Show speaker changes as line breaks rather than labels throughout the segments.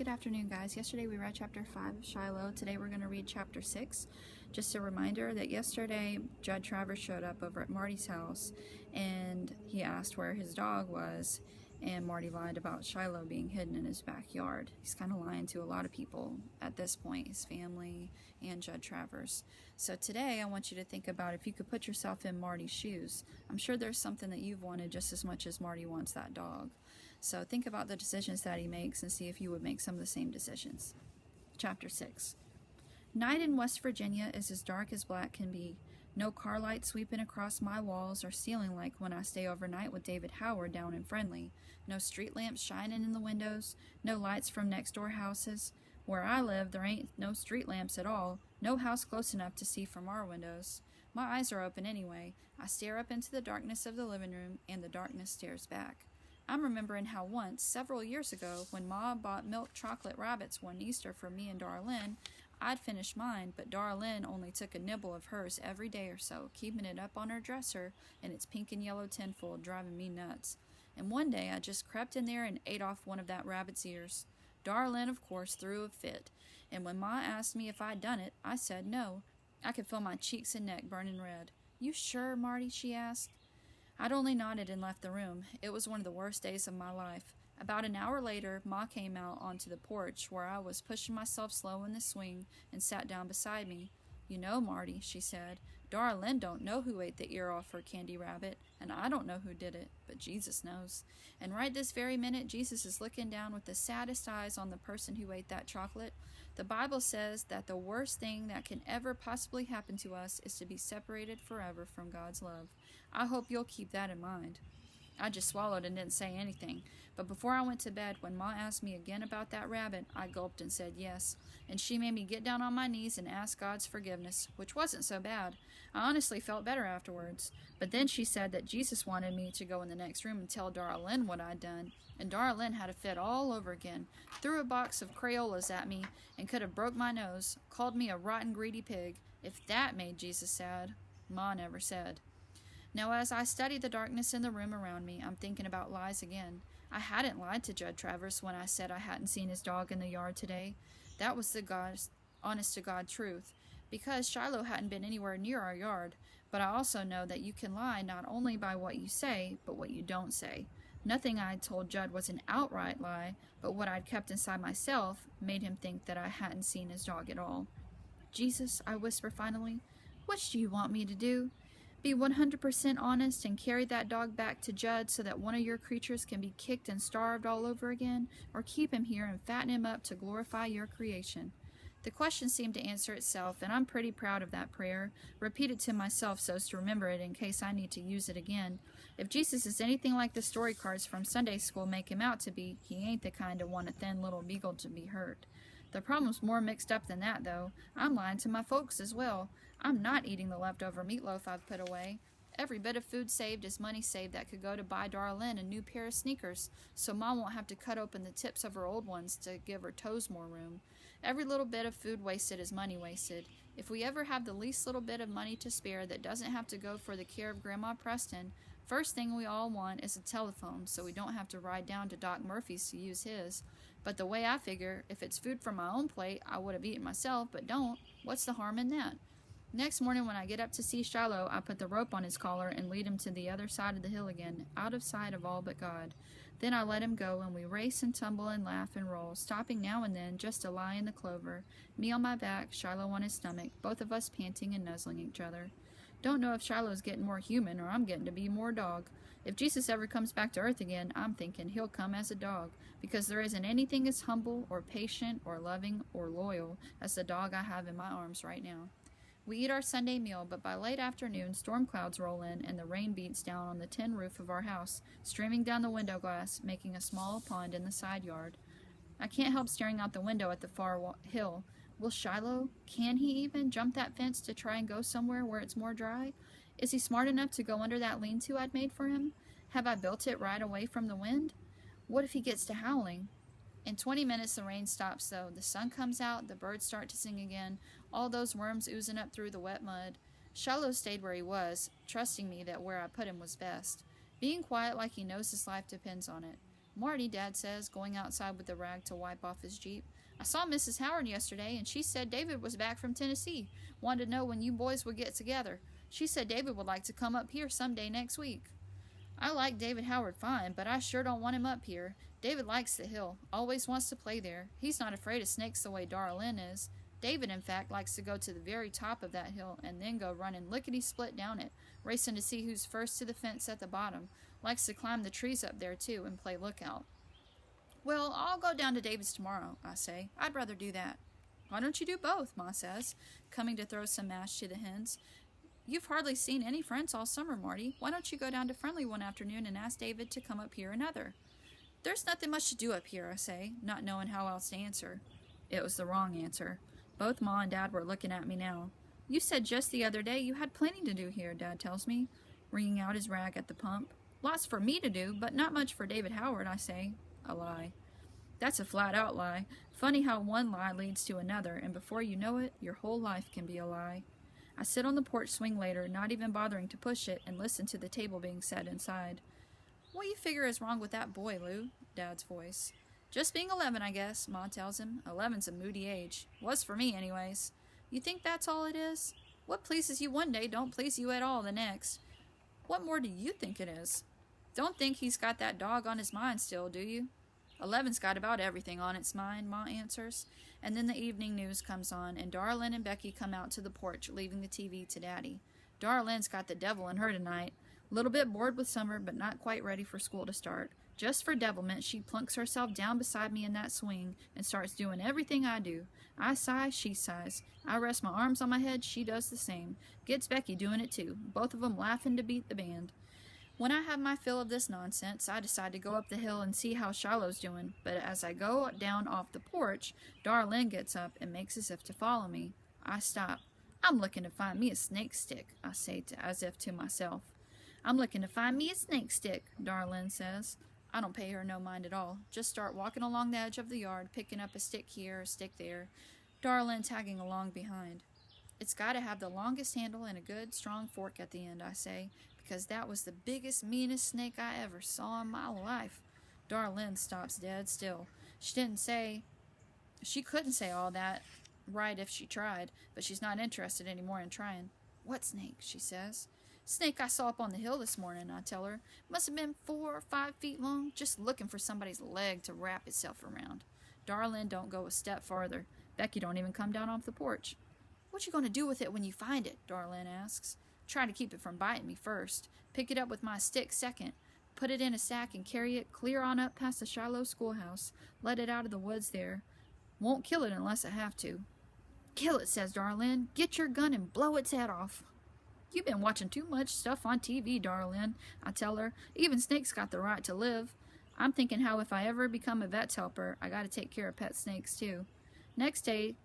Good afternoon, guys. Yesterday we read chapter 5 of Shiloh. Today we're going to read chapter 6. Just a reminder that yesterday Judd Travers showed up over at Marty's house and he asked where his dog was, and Marty lied about Shiloh being hidden in his backyard. He's kind of lying to a lot of people at this point, his family and Judd Travers. So today I want you to think about if you could put yourself in Marty's shoes. I'm sure there's something that you've wanted just as much as Marty wants that dog. So think about the decisions that he makes and see if you would make some of the same decisions. Chapter 6. Night in West Virginia is as dark as black can be. No car lights sweeping across my walls or ceiling like when I stay overnight with David Howard down in Friendly. No street lamps shining in the windows. No lights from next door houses. Where I live, there ain't no street lamps at all. No house close enough to see from our windows. My eyes are open anyway. I stare up into the darkness of the living room, and the darkness stares back. I'm remembering how once, several years ago, when Ma bought milk chocolate rabbits one Easter for me and Darlene, I'd finished mine, but Darlene only took a nibble of hers every day or so, keeping it up on her dresser in its pink and yellow tinfoil, driving me nuts. And one day I just crept in there and ate off one of that rabbit's ears. Darlene, of course, threw a fit, and when Ma asked me if I'd done it, I said no. I could feel my cheeks and neck burning red. "You sure, Marty?" she asked. I'd only nodded and left the room. It was one of the worst days of my life. About an hour later, Ma came out onto the porch where I was pushing myself slow in the swing and sat down beside me. "You know, Marty," she said, "Darlene don't know who ate the ear off her candy rabbit, and I don't know who did it, but Jesus knows. And right this very minute, Jesus is looking down with the saddest eyes on the person who ate that chocolate. The Bible says that the worst thing that can ever possibly happen to us is to be separated forever from God's love. I hope you'll keep that in mind." I just swallowed and didn't say anything, but before I went to bed, when Ma asked me again about that rabbit, I gulped and said yes, and she made me get down on my knees and ask God's forgiveness, which wasn't so bad. I honestly felt better afterwards, but then she said that Jesus wanted me to go in the next room and tell Darlene what I'd done, and Darlene had a fit all over again, threw a box of Crayolas at me, and could have broke my nose, called me a rotten greedy pig. If that made Jesus sad, Ma never said. Now, as I study the darkness in the room around me, I'm thinking about lies again. I hadn't lied to Judd Travers when I said I hadn't seen his dog in the yard today. That was the honest-to-God truth, because Shiloh hadn't been anywhere near our yard. But I also know that you can lie not only by what you say, but what you don't say. Nothing I'd told Judd was an outright lie, but what I'd kept inside myself made him think that I hadn't seen his dog at all. "Jesus," I whisper finally, "which do you want me to do? Be 100% honest and carry that dog back to Judd so that one of your creatures can be kicked and starved all over again, or keep him here and fatten him up to glorify your creation?" The question seemed to answer itself, and I'm pretty proud of that prayer. Repeat it to myself so as to remember it in case I need to use it again. If Jesus is anything like the story cards from Sunday school make him out to be, he ain't the kind to want a thin little beagle to be hurt. The problem's more mixed up than that, though. I'm lying to my folks as well. I'm not eating the leftover meatloaf I've put away. Every bit of food saved is money saved that could go to buy Darlene a new pair of sneakers, so Ma won't have to cut open the tips of her old ones to give her toes more room. Every little bit of food wasted is money wasted. If we ever have the least little bit of money to spare that doesn't have to go for the care of Grandma Preston, first thing we all want is a telephone so we don't have to ride down to Doc Murphy's to use his. But the way I figure, if it's food from my own plate, I would have eaten myself, but don't. What's the harm in that? Next morning when I get up to see Shiloh, I put the rope on his collar and lead him to the other side of the hill again, out of sight of all but God. Then I let him go, and we race and tumble and laugh and roll, stopping now and then just to lie in the clover, me on my back, Shiloh on his stomach, both of us panting and nuzzling each other. Don't know if Shiloh's getting more human or I'm getting to be more dog. If Jesus ever comes back to earth again, I'm thinking he'll come as a dog, because there isn't anything as humble or patient or loving or loyal as the dog I have in my arms right now. We eat our Sunday meal, but by late afternoon, storm clouds roll in and the rain beats down on the tin roof of our house, streaming down the window glass, making a small pond in the side yard. I can't help staring out the window at the far hill. Will Shiloh, can he even, jump that fence to try and go somewhere where it's more dry? Is he smart enough to go under that lean-to I'd made for him? Have I built it right away from the wind? What if he gets to howling? In 20 minutes, the rain stops, though. The sun comes out, the birds start to sing again, all those worms oozing up through the wet mud. Shiloh stayed where he was, trusting me that where I put him was best, being quiet like he knows his life depends on it. "Marty," Dad says, going outside with the rag to wipe off his Jeep. "I saw Mrs. Howard yesterday, and she said David was back from Tennessee. Wanted to know when you boys would get together. She said David would like to come up here someday next week." "I like David Howard fine, but I sure don't want him up here. David likes the hill, always wants to play there. He's not afraid of snakes the way Darlene is. David, in fact, likes to go to the very top of that hill and then go running lickety-split down it, racing to see who's first to the fence at the bottom. Likes to climb the trees up there, too, and play lookout." "Well, I'll go down to David's tomorrow," I say. "I'd rather do that." "Why don't you do both?" Ma says, coming to throw some mash to the hens. "You've hardly seen any friends all summer, Marty. Why don't you go down to Friendly one afternoon and ask David to come up here another?" "There's nothing much to do up here," I say, not knowing how else to answer. It was the wrong answer. Both Ma and Dad were looking at me now. "You said just the other day you had plenty to do here," Dad tells me, wringing out his rag at the pump. "Lots for me to do, but not much for David Howard," I say. A lie. That's a flat-out lie. Funny how one lie leads to another, and before you know it, your whole life can be a lie. I sit on the porch swing later, not even bothering to push it, and listen to the table being set inside. "What do you figure is wrong with that boy, Lou?" Dad's voice. "Just being 11, I guess," Ma tells him. 11's a moody age. Was for me, anyways. "You think that's all it is? What pleases you one day don't please you at all the next. What more do you think it is? Don't think he's got that dog on his mind still, do you?" "11's got about everything on its mind," Ma answers. And then the evening news comes on, and Darlene and Becky come out to the porch, leaving the TV to Daddy. Darlene's got the devil in her tonight. A little bit bored with summer, but not quite ready for school to start. Just for devilment, she plunks herself down beside me in that swing and starts doing everything I do. I sigh, she sighs. I rest my arms on my head, she does the same. Gets Becky doing it too, both of them laughing to beat the band. When I have my fill of this nonsense, I decide to go up the hill and see how Shiloh's doing, but as I go down off the porch, Darlene gets up and makes as if to follow me. I stop. "I'm looking to find me a snake stick," I say as if to myself. "I'm looking to find me a snake stick," Darlene says. I don't pay her no mind at all. Just start walking along the edge of the yard, picking up a stick here, a stick there. Darlene tagging along behind. "It's got to have the longest handle and a good, strong fork at the end," I say, because that was the biggest, meanest snake I ever saw in my life. Darlene stops dead still. She couldn't say all that right if she tried, but she's not interested anymore in trying. "What snake?" she says. "Snake I saw up on the hill this morning," I tell her. "Must have been 4 or 5 feet long, just looking for somebody's leg to wrap itself around." Darlene don't go a step farther. Becky don't even come down off the porch. "What you going to do with it when you find it?" Darlene asks. "Try to keep it from biting me first. Pick it up with my stick second. Put it in a sack and carry it clear on up past the Shiloh schoolhouse. Let it out of the woods there. Won't kill it unless I have to." "Kill it," says Darlene. "Get your gun and blow its head off." "You've been watching too much stuff on TV, Darlene," I tell her. "Even snakes got the right to live. I'm thinking how if I ever become a vet's helper, I gotta take care of pet snakes too." Next day,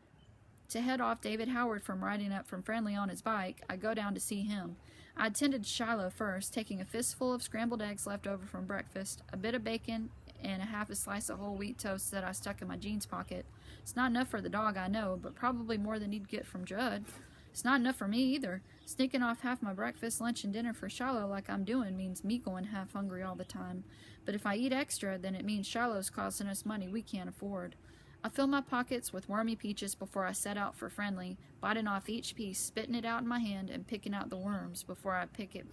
to head off David Howard from riding up from Friendly on his bike, I go down to see him. I attended Shiloh first, taking a fistful of scrambled eggs left over from breakfast, a bit of bacon, and a half a slice of whole wheat toast that I stuck in my jeans pocket. It's not enough for the dog, I know, but probably more than he'd get from Judd. It's not enough for me either. Sneaking off half my breakfast, lunch, and dinner for Shiloh like I'm doing means me going half hungry all the time. But if I eat extra, then it means Shiloh's costing us money we can't afford. I fill my pockets with wormy peaches before I set out for Friendly, biting off each piece, spitting it out in my hand, and picking out the worms before I pick it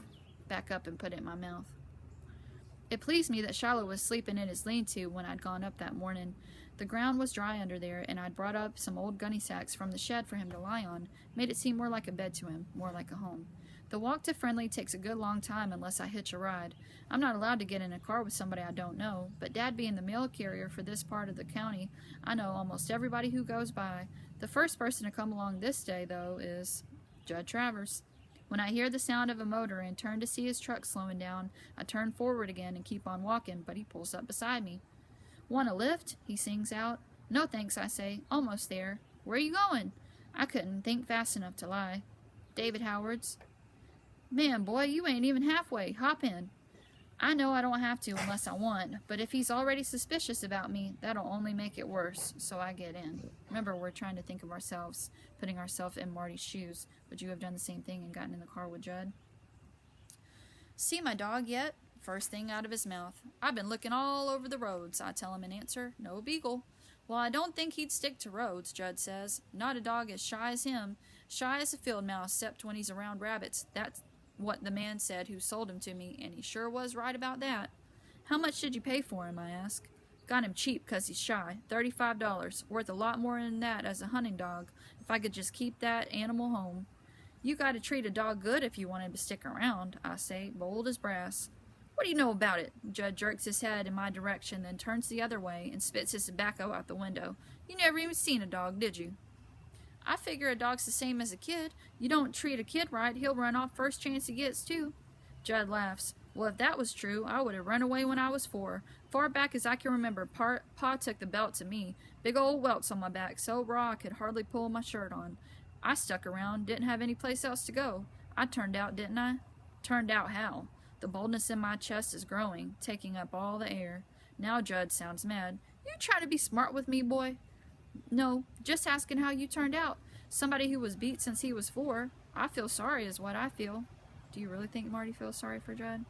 back up and put it in my mouth. It pleased me that Shiloh was sleeping in his lean-to when I'd gone up that morning. The ground was dry under there, and I'd brought up some old gunny sacks from the shed for him to lie on, made it seem more like a bed to him, more like a home. The walk to Friendly takes a good long time unless I hitch a ride. I'm not allowed to get in a car with somebody I don't know, but Dad being the mail carrier for this part of the county, I know almost everybody who goes by. The first person to come along this day, though, is Judd Travers. When I hear the sound of a motor and turn to see his truck slowing down, I turn forward again and keep on walking, but he pulls up beside me. "Want a lift?" he sings out. "No thanks," I say. "Almost there." "Where you going?" I couldn't think fast enough to lie. "David Howard's." "Man, boy, you ain't even halfway. Hop in." I know I don't have to unless I want, but if he's already suspicious about me, that'll only make it worse, so I get in. Remember, we're trying to think of ourselves, putting ourselves in Marty's shoes. Would you have done the same thing and gotten in the car with Judd? "See my dog yet?" First thing out of his mouth, "I've been looking all over the roads," I tell him in answer. "No beagle." "Well, I don't think he'd stick to roads," Judd says. "Not a dog as shy as him. Shy as a field mouse, except when he's around rabbits. That's what the man said who sold him to me, and he sure was right about that." "How much did you pay for him?" I ask. "Got him cheap 'cause he's shy. $35. Worth a lot more than that as a hunting dog, if I could just keep that animal home." "You gotta treat a dog good if you want him to stick around," I say, bold as brass. "What do you know about it?" Judd jerks his head in my direction, then turns the other way and spits his tobacco out the window. "You never even seen a dog, did you?" "I figure a dog's the same as a kid. You don't treat a kid right, he'll run off first chance he gets, too." Judd laughs. "Well, if that was true, I would have run away when I was 4. Far back as I can remember, Pa took the belt to me. Big old welts on my back, so raw I could hardly pull my shirt on. I stuck around, didn't have any place else to go. I turned out, didn't I?" "Turned out how?" The boldness in my chest is growing, taking up all the air. Now Judd sounds mad. "You trying to be smart with me, boy?" "No, just asking how you turned out. Somebody who was beat since he was 4. I feel sorry is what I feel." Do you really think Marty feels sorry for Judd?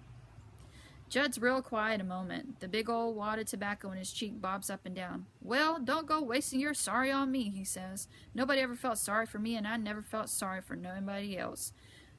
Judd's real quiet a moment. The big old wad of tobacco in his cheek bobs up and down. "Well, don't go wasting your sorry on me," he says. "Nobody ever felt sorry for me, and I never felt sorry for nobody else.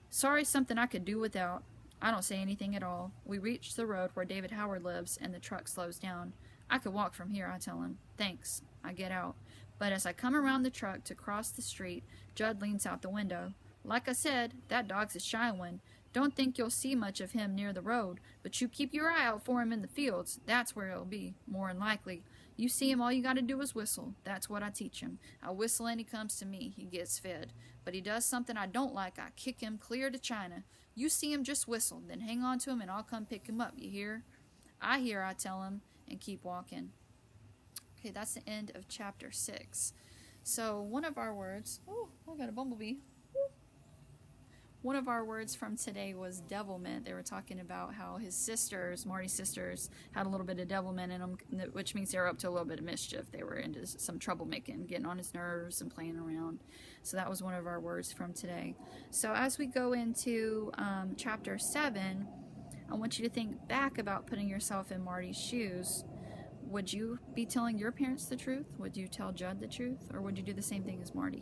Sorry's something I could do without." I don't say anything at all. We reach the road where David Howard lives, and the truck slows down. "I could walk from here," I tell him. "Thanks." I get out. But as I come around the truck to cross the street, Judd leans out the window. "Like I said, that dog's a shy one. Don't think you'll see much of him near the road, but you keep your eye out for him in the fields. That's where he'll be, more'n likely. You see him, all you gotta do is whistle. That's what I teach him. I whistle and he comes to me. He gets fed. But he does something I don't like. I kick him clear to China. You see him, just whistle, then hang on to him and I'll come pick him up, you hear?" "I hear," I tell him, and keep walking. Okay, that's the end of chapter 6. So one of our words, oh, I got a bumblebee. One of our words from today was devilment. They were talking about how his sisters, Marty's sisters, had a little bit of devilment in them, which means they were up to a little bit of mischief. They were into some troublemaking, getting on his nerves and playing around. So that was one of our words from today. So as we go into chapter 7, I want you to think back about putting yourself in Marty's shoes. Would you be telling your parents the truth? Would you tell Judd the truth? Or would you do the same thing as Marty?